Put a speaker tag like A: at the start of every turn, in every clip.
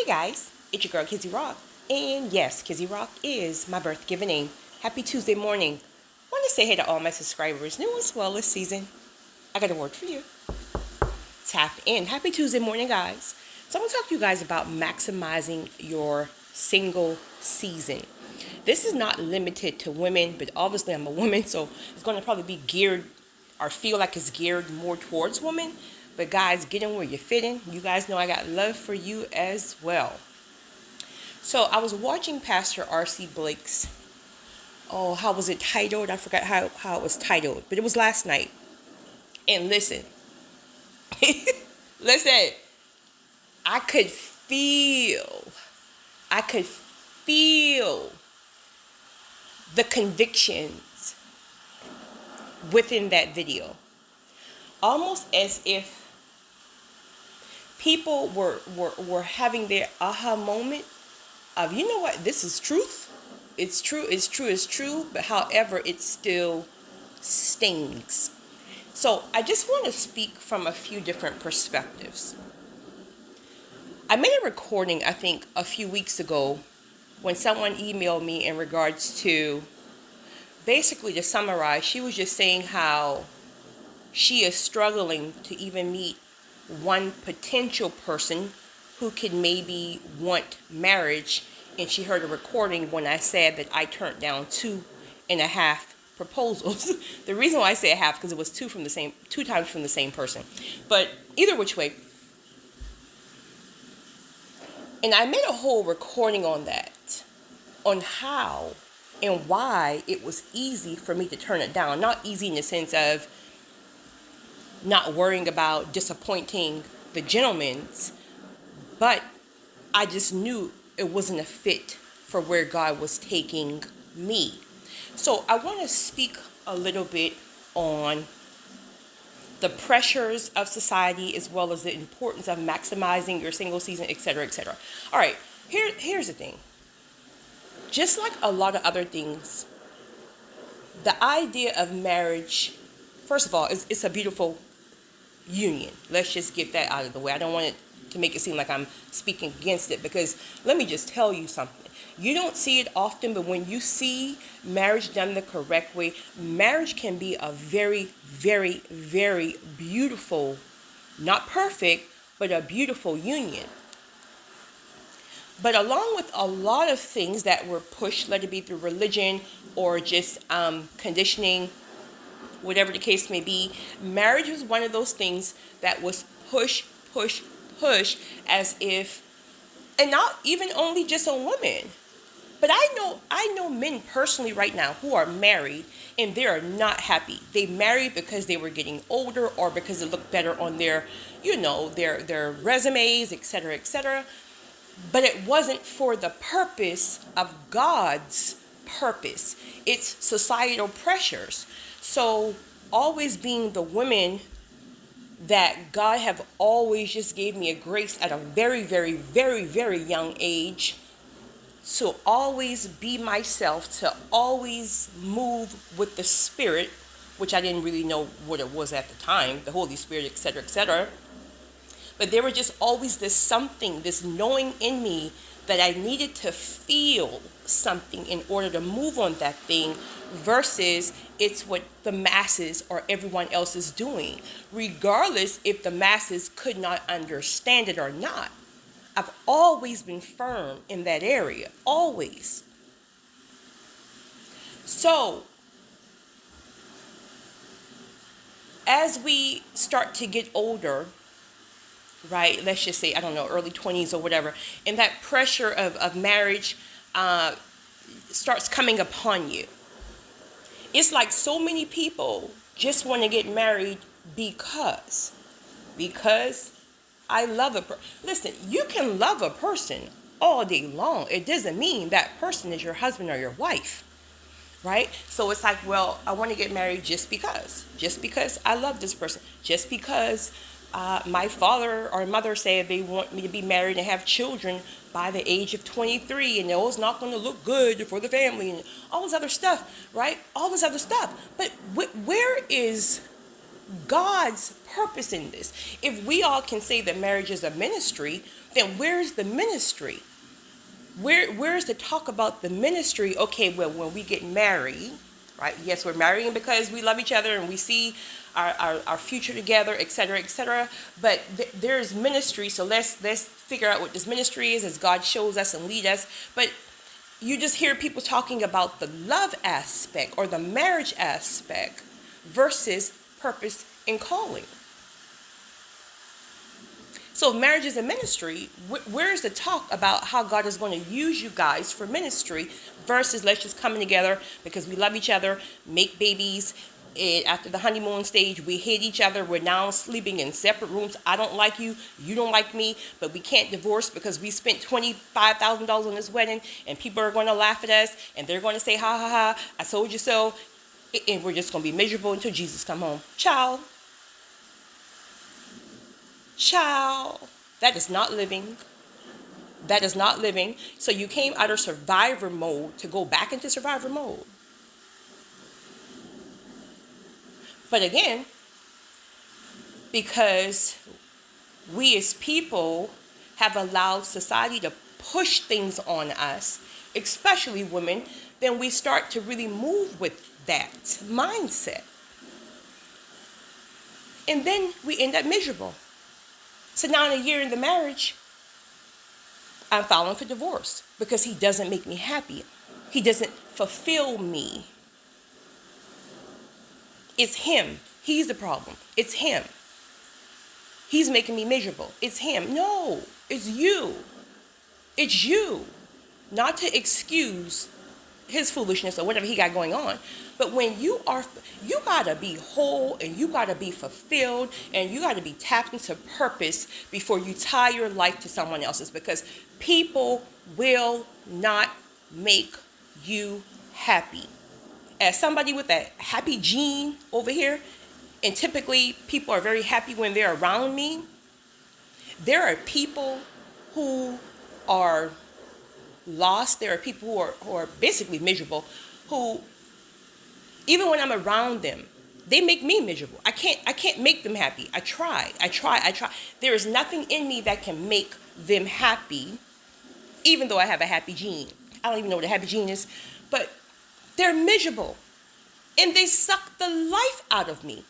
A: guys, it's your girl Kizzy Rock, and yes, Kizzy Rock is my birth given name. Happy Tuesday morning. Want to say hey to all my subscribers, new as well this season. I got a word for you. Tap in. Happy Tuesday morning, guys. So I'm going to talk to you guys about maximizing your single season. This is not limited to women, but obviously I'm a woman, so it's going to probably be geared, or feel like it's geared more towards women. But guys, get in where you fit in. You guys know I got love for you as well. So I was watching Pastor R.C. Blake's, how was it titled? I forgot how it was titled, but it was last night. And listen, I could feel the convictions within that video. Almost as if people were having their aha moment of, you know what, this is truth. It's true, but however, it still stings. So I just want to speak from a few different perspectives. I made a recording, I think, a few weeks ago when someone emailed me in regards to, basically to summarize, she was just saying how she is struggling to even meet one potential person who could maybe want marriage. And she heard a recording when I said that I turned down 2.5 proposals. The reason why I say a half, because it was two times from the same person. But either which way. And I made a whole recording on that, on how and why it was easy for me to turn it down. Not easy in the sense of not worrying about disappointing the gentlemen, but I just knew it wasn't a fit for where God was taking me. So I want to speak a little bit on the pressures of society, as well as the importance of maximizing your single season, etc., etc. All right, here's the thing. Just like a lot of other things, the idea of marriage, first of all, it's a beautiful union. Let's just get that out of the way. I don't want it to make it seem like I'm speaking against it, because let me just tell you something. You don't see it often, but when you see marriage done the correct way, marriage can be a very, very, very beautiful, not perfect, but a beautiful union. But along with a lot of things that were pushed, let it be through religion or just conditioning, whatever the case may be, marriage was one of those things that was push, as if, and not even only just on women, but I know men personally right now who are married and they are not happy. They married because they were getting older, or because it looked better on their, their resumes, etc., etc. But it wasn't for the purpose of God's purpose. It's societal pressures. So always being the women that God have always just gave me a grace at a very, very, very, very young age to always be myself, to always move with the Spirit, which I didn't really know what it was at the time, the Holy Spirit, etc., etc. But there was just always this something, this knowing in me that I needed to feel something in order to move on that thing, versus it's what the masses or everyone else is doing, regardless if the masses could not understand it or not. I've always been firm in that area, always. So as we start to get older, right, let's just say, I don't know, early 20s or whatever, and that pressure of marriage starts coming upon you. It's like so many people just want to get married because I love a person. Listen, you can love a person all day long. It doesn't mean that person is your husband or your wife, right? So it's like, well, I want to get married just because I love this person, just because my father or mother said they want me to be married and have children by the age of 23, and it's not going to look good for the family, and all this other stuff, right? All this other stuff. But where is God's purpose in this. If we all can say that marriage is a ministry, then where's the ministry? Where's the talk about the ministry? Okay, well, when we get married, right? Yes, we're marrying because we love each other and we see our future together, etc., etc. But there's ministry, so let's figure out what this ministry is as God shows us and lead us. But you just hear people talking about the love aspect or the marriage aspect versus purpose and calling. So if marriage is a ministry, where's the talk about how God is going to use you guys for ministry versus let's just come together because we love each other, make babies, and after the honeymoon stage, we hate each other. We're now sleeping in separate rooms. I don't like you. You don't like me. But we can't divorce because we spent $25,000 on this wedding. And people are going to laugh at us. And they're going to say, ha, ha, ha, I told you so. And we're just going to be miserable until Jesus come home. Ciao. Ciao. That is not living. That is not living. So you came out of survivor mode to go back into survivor mode. But again, because we as people have allowed society to push things on us, especially women, then we start to really move with that mindset. And then we end up miserable. So now in a year in the marriage, I'm filing for divorce because he doesn't make me happy. He doesn't fulfill me. It's him. He's the problem. It's him. He's making me miserable. It's him. No, it's you. It's you. Not to excuse his foolishness or whatever he got going on. But when you gotta be whole and you gotta be fulfilled and you gotta be tapped into purpose before you tie your life to someone else's, because people will not make you happy. As somebody with a happy gene over here, and typically people are very happy when they're around me, there are people who are lost. There are people who are basically miserable, who even when I'm around them, they make me miserable. I can't make them happy. I try. There is nothing in me that can make them happy, even though I have a happy gene. I don't even know what a happy gene is, but they're miserable and they suck the life out of me.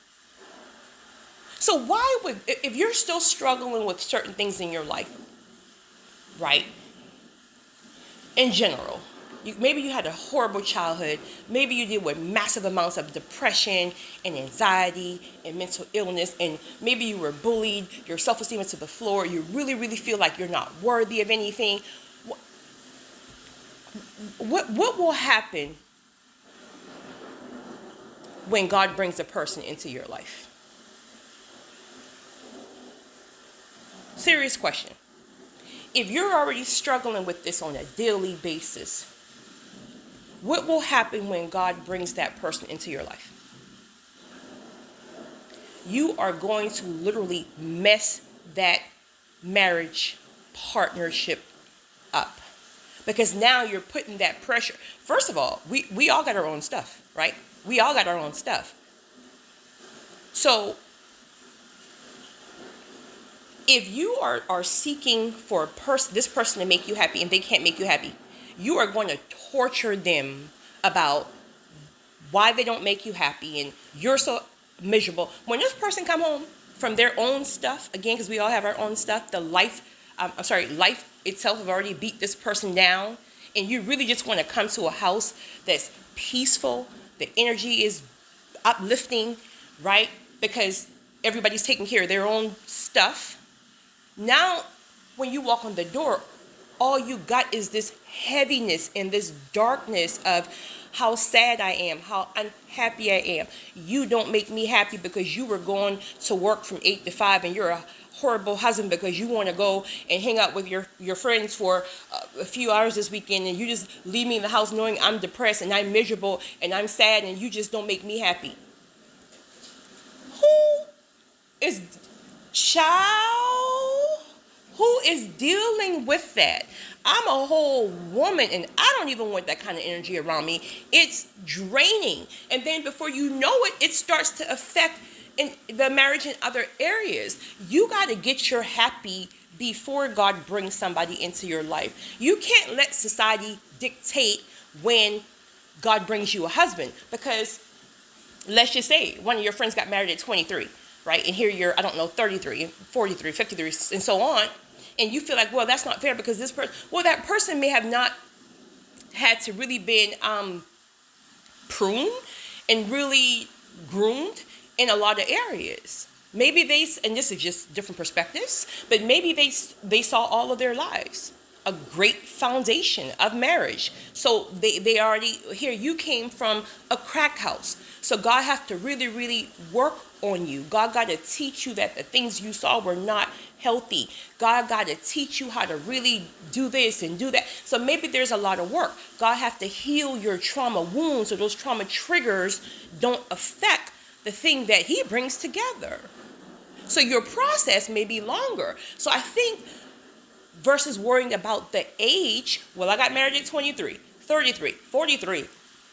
A: So why would, if you're still struggling with certain things in your life, right? In general, maybe you had a horrible childhood. Maybe you deal with massive amounts of depression and anxiety and mental illness. And maybe you were bullied, your self-esteem is to the floor. You really, really feel like you're not worthy of anything. What will happen when God brings a person into your life? Serious question. If you're already struggling with this on a daily basis, what will happen when God brings that person into your life? You are going to literally mess that marriage partnership up. Because now you're putting that pressure. First of all, we all got our own stuff, right? We all got our own stuff. So if you are seeking for this person to make you happy and they can't make you happy, you are going to torture them about why they don't make you happy and you're so miserable. When this person come home from their own stuff, again, because we all have our own stuff, life itself have already beat this person down, and you really just want to come to a house that's peaceful, the energy is uplifting, right? Because everybody's taking care of their own stuff. Now, when you walk on the door, all you got is this heaviness and this darkness of how sad I am, how unhappy I am. You don't make me happy because you were going to work from 8 to 5 and you're a horrible husband because you want to go and hang out with your friends for a few hours this weekend, and you just leave me in the house knowing I'm depressed and I'm miserable and I'm sad and you just don't make me happy. Who is dealing with that? I'm a whole woman and I don't even want that kind of energy around me. It's draining. And then before you know it, it starts to affect in the marriage in other areas. You got to get your happy before God brings somebody into your life. You can't let society dictate when God brings you a husband, because let's just say one of your friends got married at 23, right? And here you're, I don't know, 33, 43, 53, and so on. And you feel like, well, that's not fair because this person, well, that person may have not had to really been pruned and really groomed in a lot of areas. Maybe they, and this is just different perspectives, but maybe they saw all of their lives a great foundation of marriage. So they already, here you came from a crack house. So God has to really, really work on you. God got to teach you that the things you saw were not healthy. God got to teach you how to really do this and do that. So maybe there's a lot of work. God has to heal your trauma wounds so those trauma triggers don't affect the thing that he brings together. So your process may be longer. So I think versus worrying about the age, well, I got married at 23, 33, 43,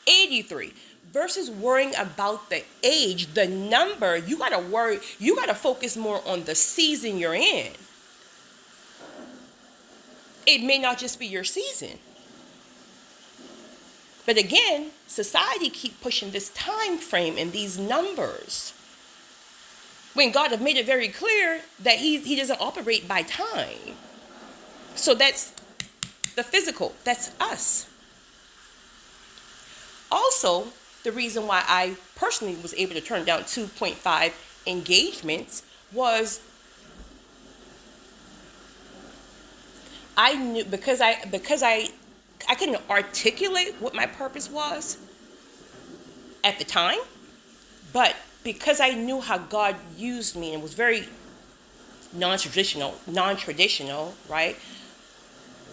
A: 83, versus worrying about the age, the number, you got to worry, you got to focus more on the season you're in. It may not just be your season. But again, society keep pushing this time frame and these numbers, when God have made it very clear that he doesn't operate by time. So that's the physical. That's us. Also, the reason why I personally was able to turn down 2.5 engagements was I knew, because I couldn't articulate what my purpose was at the time, but because I knew how God used me and was very non-traditional, right?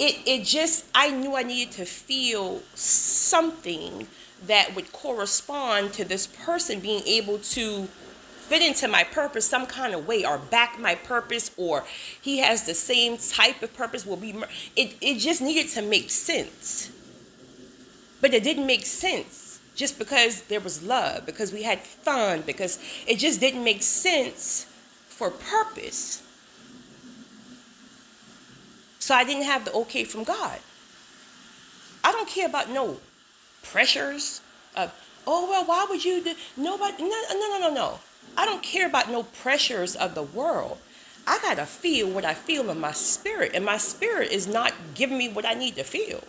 A: It just, I knew I needed to feel something that would correspond to this person being able to fit into my purpose some kind of way, or back my purpose, or he has the same type of purpose. It just needed to make sense. But it didn't make sense just because there was love, because we had fun, because it just didn't make sense for purpose. So I didn't have the okay from God. I don't care about no pressures of, oh, well, why would you do, nobody, no. I don't care about no pressures of the world. I got to feel what I feel in my spirit, and my spirit is not giving me what I need to feel.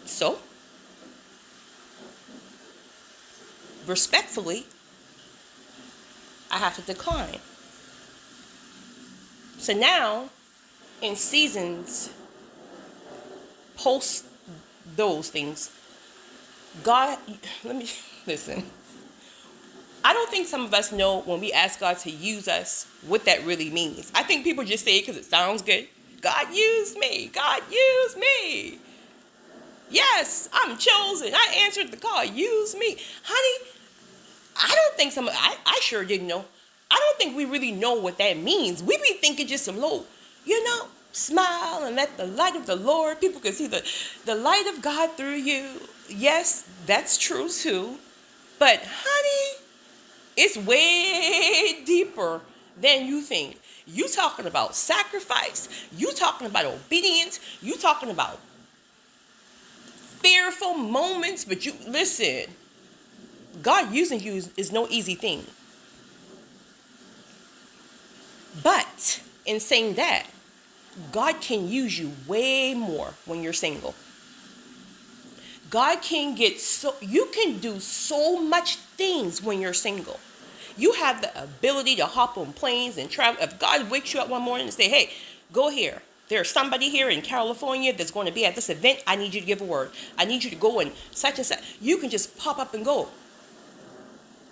A: So, respectfully, I have to decline. So now, in seasons post those things, God, let me listen. I don't think some of us know when we ask God to use us what that really means. I think people just say it because it sounds good. God used me. God used me. Yes, I'm chosen. I answered the call. Use me. Honey, I don't think I sure didn't know. I don't think we really know what that means. We be thinking just some low, smile and let the light of the Lord, people can see the light of God through you. Yes, that's true too. But honey, it's way deeper than you think. You talking about sacrifice. You talking about obedience. You talking about fearful moments. But you, listen, God using you is no easy thing. But in saying that, God can use you way more when you're single. God can you can do so much things when you're single. You have the ability to hop on planes and travel. If God wakes you up one morning and say, hey, go here. There's somebody here in California that's going to be at this event. I need you to give a word. I need you to go and such and such. You can just pop up and go.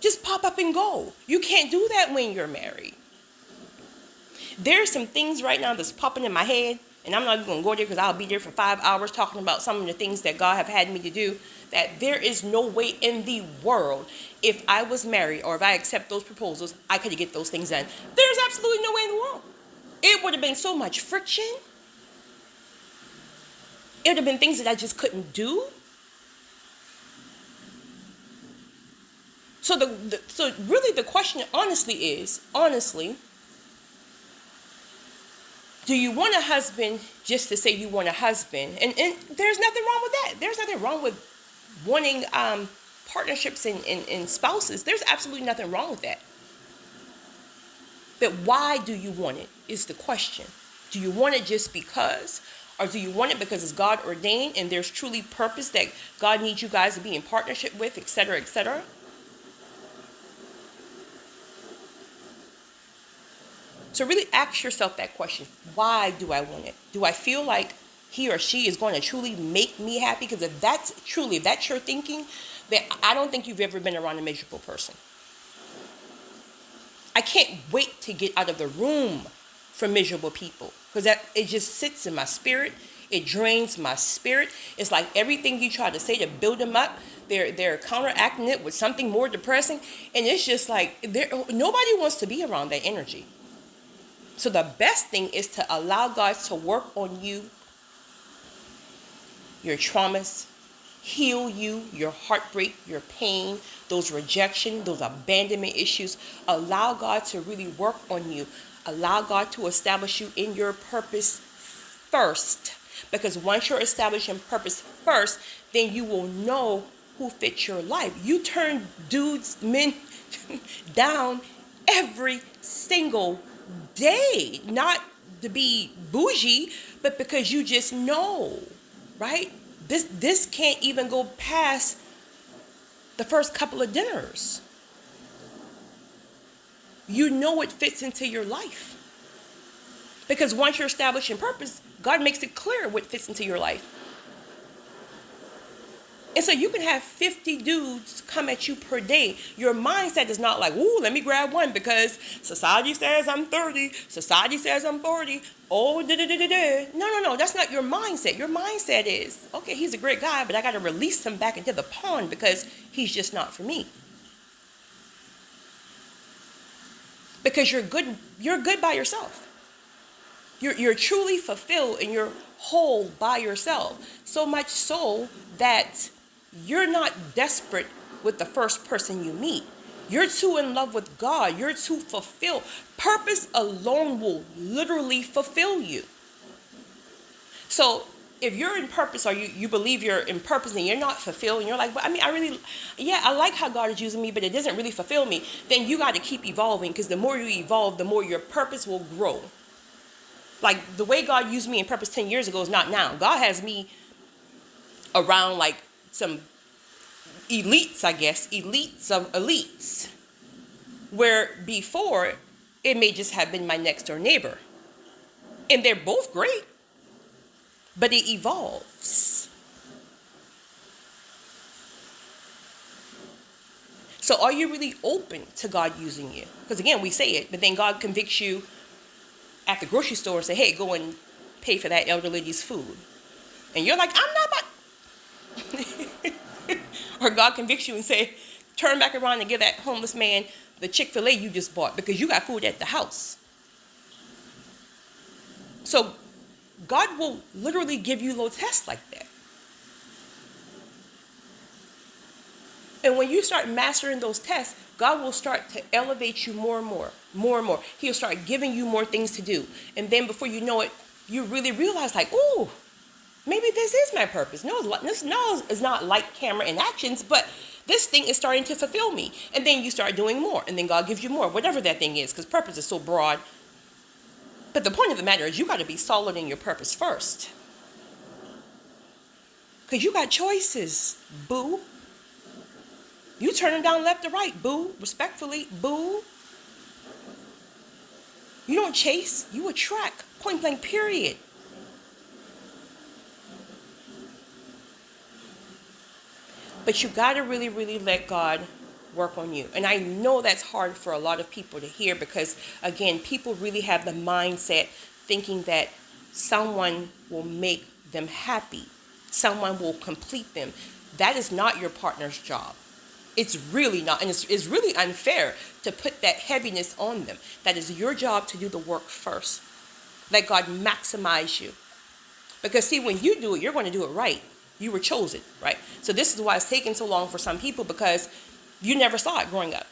A: Just pop up and go. You can't do that when you're married. There's some things right now that's popping in my head, and I'm not even going to go there because I'll be there for 5 hours talking about some of the things that God have had me to do, that there is no way in the world, if I was married or if I accept those proposals, I could get those things done. There's absolutely no way in the world. It would have been so much friction. It would have been things that I just couldn't do. So so really the question honestly, do you want a husband just to say you want a husband? And there's nothing wrong with that. There's nothing wrong with wanting partnerships and spouses. There's absolutely nothing wrong with that. But why do you want it is the question. Do you want it just because? Or do you want it because it's God ordained and there's truly purpose that God needs you guys to be in partnership with, etc., etc.? So really ask yourself that question. Why do I want it? Do I feel like he or she is going to truly make me happy? Because if that's your thinking, then I don't think you've ever been around a miserable person. I can't wait to get out of the room from miserable people, because it just sits in my spirit. It drains my spirit. It's like everything you try to say to build them up, they're counteracting it with something more depressing, and it's just like nobody wants to be around that energy. So the best thing is to allow God to work on you, your traumas, heal you, your heartbreak, your pain, those rejection, those abandonment issues. Allow God to really work on you. Allow God to establish you in your purpose first. Because once you're established in purpose first, then you will know who fits your life. You turn men down every single day, not to be bougie, but because you just know, right? This can't even go past the first couple of dinners. You know it fits into your life. Because once you're established in purpose, God makes it clear what fits into your life. And so you can have 50 dudes come at you per day. Your mindset is not like, ooh, let me grab one because society says I'm 30. Society says I'm 40. Oh, da-da-da-da-da. No. That's not your mindset. Your mindset is, okay, he's a great guy, but I got to release him back into the pond because he's just not for me. Because you're good by yourself. You're truly fulfilled and you're whole by yourself. So much so that you're not desperate with the first person you meet. You're too in love with God. You're too fulfilled. Purpose alone will literally fulfill you. So if you're in purpose, or you believe you're in purpose and you're not fulfilled, and you're like, but I like how God is using me, but it doesn't really fulfill me, then you got to keep evolving, because the more you evolve, the more your purpose will grow. Like the way God used me in purpose 10 years ago is not now. God has me around like some elites, I guess, elites of elites, where before it may just have been my next door neighbor. And they're both great, but it evolves. So are you really open to God using you? Because again, we say it, but then God convicts you at the grocery store and say, hey, go and pay for that elder lady's food. And you're like, I'm not about... Or God convicts you and say, turn back around and give that homeless man the Chick-fil-A you just bought because you got food at the house. So God will literally give you little tests like that. And when you start mastering those tests, God will start to elevate you more and more. He'll start giving you more things to do. And then before you know it, you really realize like, ooh, maybe this is my purpose. No, it's not like camera and actions, but this thing is starting to fulfill me. And then you start doing more. And then God gives you more, whatever that thing is, because purpose is so broad. But the point of the matter is you got to be solid in your purpose first. Because you got choices, boo. You turn them down left or right, boo. Respectfully, boo. You don't chase, you attract. Point blank, period. But you got to really, really let God work on you. And I know that's hard for a lot of people to hear because, again, people really have the mindset thinking that someone will make them happy. Someone will complete them. That is not your partner's job. It's really not. And it's really unfair to put that heaviness on them. That is your job to do the work first. Let God maximize you. Because see, when you do it, you're going to do it right. You were chosen, right? So this is why it's taking so long for some people, because You never saw it growing up.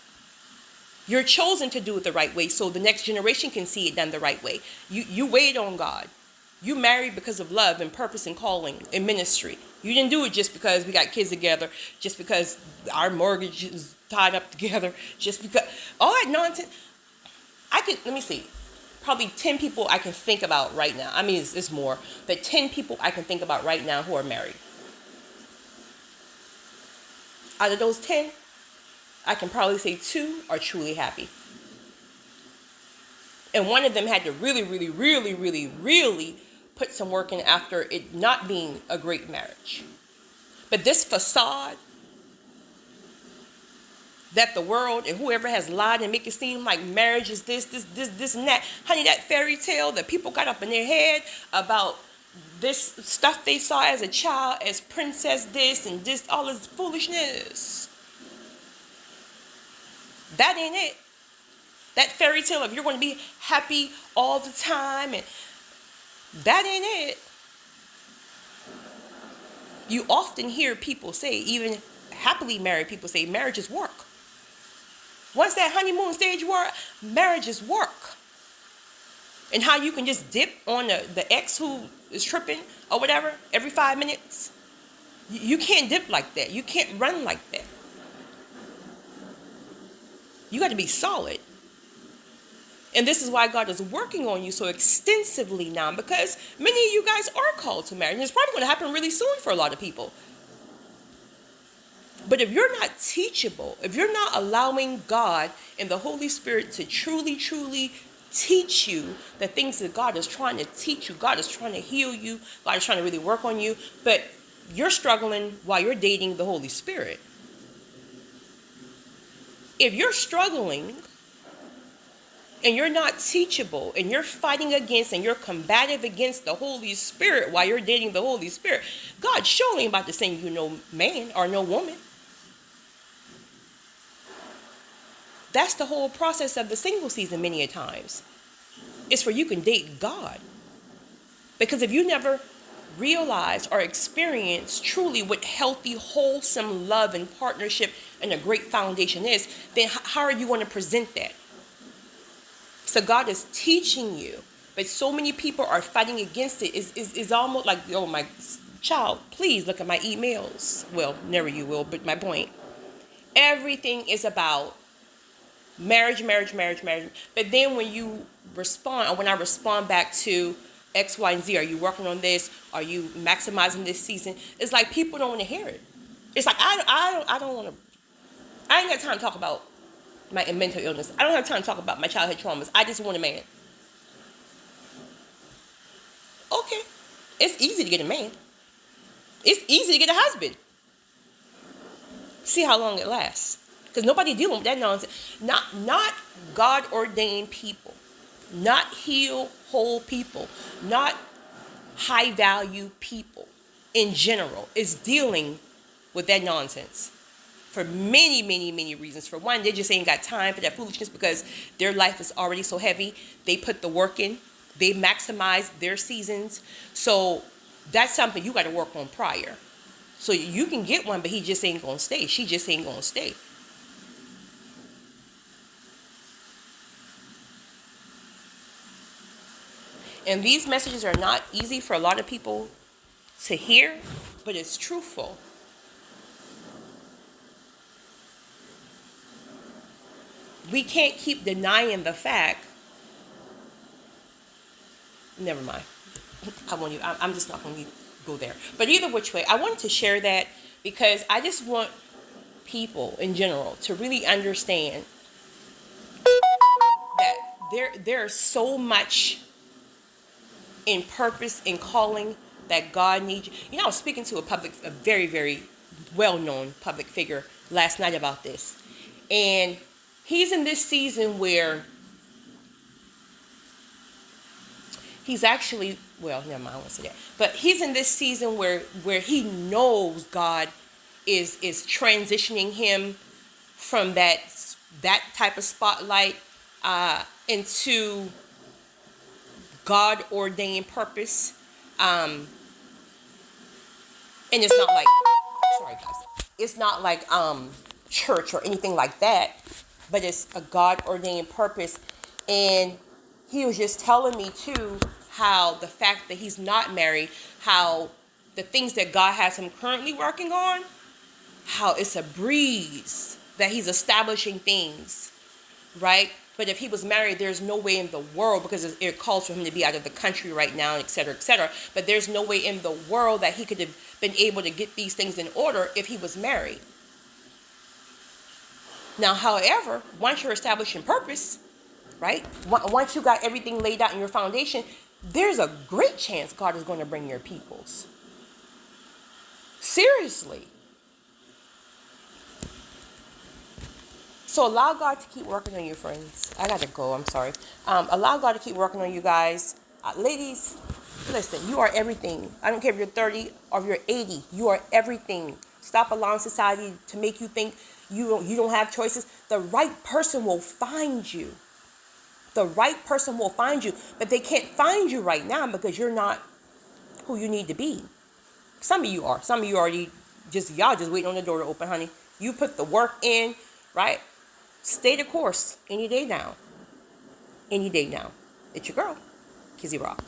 A: You're chosen to do it the right way so the next generation can see it done the right way. You wait on God. You married because of love and purpose and calling and ministry. You didn't do it just because we got kids together, just because our mortgage is tied up together, just because all that nonsense. Let me see, probably 10 people I can think about right now. I mean, it's more, but 10 people I can think about right now who are married. Out of those 10, I can probably say 2 are truly happy. And one of them had to really, really, really, really, really put some work in after it not being a great marriage. But this facade that the world and whoever has lied and make it seem like marriage is this and that. Honey, that fairy tale that people got up in their head about this stuff they saw as a child, as princess this and this, all this foolishness. That ain't it. That fairy tale of you're going to be happy all the time, and that ain't it. You often hear people say, even happily married people say, marriage is work. Once that honeymoon stage work, marriage is work. And how you can just dip on the ex who is tripping or whatever every 5 minutes. You can't dip like that. You can't run like that. You got to be solid. And this is why God is working on you so extensively now, because many of you guys are called to marriage. And it's probably going to happen really soon for a lot of people. But if you're not teachable, if you're not allowing God and the Holy Spirit to truly, truly teach you the things that God is trying to teach you, God is trying to heal you, God is trying to really work on you, but you're struggling while you're dating the Holy Spirit. If you're struggling and you're not teachable and you're fighting against and you're combative against the Holy Spirit while you're dating the Holy Spirit, God surely ain't about to send you no man or no woman. That's the whole process of the single season many a times. It's for you can date God. Because if you never realize or experience truly what healthy, wholesome love and partnership and a great foundation is, then how are you going to present that? So God is teaching you, but so many people are fighting against it. It's almost like, oh, my child, please look at my emails. Well, never you will, but my point. Everything is about marriage. But then when you respond, or when I respond back to X, Y, and Z, are you working on this? Are you maximizing this season? It's like people don't want to hear it. It's like I don't want to. I ain't got time to talk about my mental illness. I don't have time to talk about my childhood traumas. I just want a man. Okay, it's easy to get a man. It's easy to get a husband. See how long it lasts. Because nobody dealing with that nonsense. Not God-ordained people. Not healed, whole people. Not high-value people in general is dealing with that nonsense. For many, many, many reasons. For one, they just ain't got time for that foolishness because their life is already so heavy. They put the work in. They maximize their seasons. So that's something you got to work on prior. So you can get one, but he just ain't going to stay. She just ain't going to stay. And these messages are not easy for a lot of people to hear, but it's truthful. We can't keep denying the fact. Never mind. I'm just not going to go there. But either which way, I wanted to share that because I just want people in general to really understand that there's so much in purpose and calling that God needs you. You know, I was speaking to a very, very well-known public figure last night about this. And he's in this season where he's actually, well, never mind, I won't say that. But he's in this season where he knows God is transitioning him from that type of spotlight into God-ordained purpose. And it's not like, sorry guys, it's not like church or anything like that, but it's a God-ordained purpose. And he was just telling me too how the fact that he's not married, how the things that God has him currently working on, how it's a breeze that he's establishing things, right? But if he was married, there's no way in the world, because it calls for him to be out of the country right now, et cetera, et cetera. But there's no way in the world that he could have been able to get these things in order if he was married. Now, however, once you're establishing purpose, right? Once you got everything laid out in your foundation, there's a great chance God is going to bring your peoples. Seriously. So allow God to keep working on you, friends. I got to go. I'm sorry. Allow God to keep working on you guys. Ladies, listen, you are everything. I don't care if you're 30 or if you're 80. You are everything. Stop allowing society to make you think you don't have choices. The right person will find you. The right person will find you. But they can't find you right now because you're not who you need to be. Some of you are. Some of you already y'all just waiting on the door to open, honey. You put the work in, right? Stay the course any day now. Any day now. It's your girl, Kizzy Rock.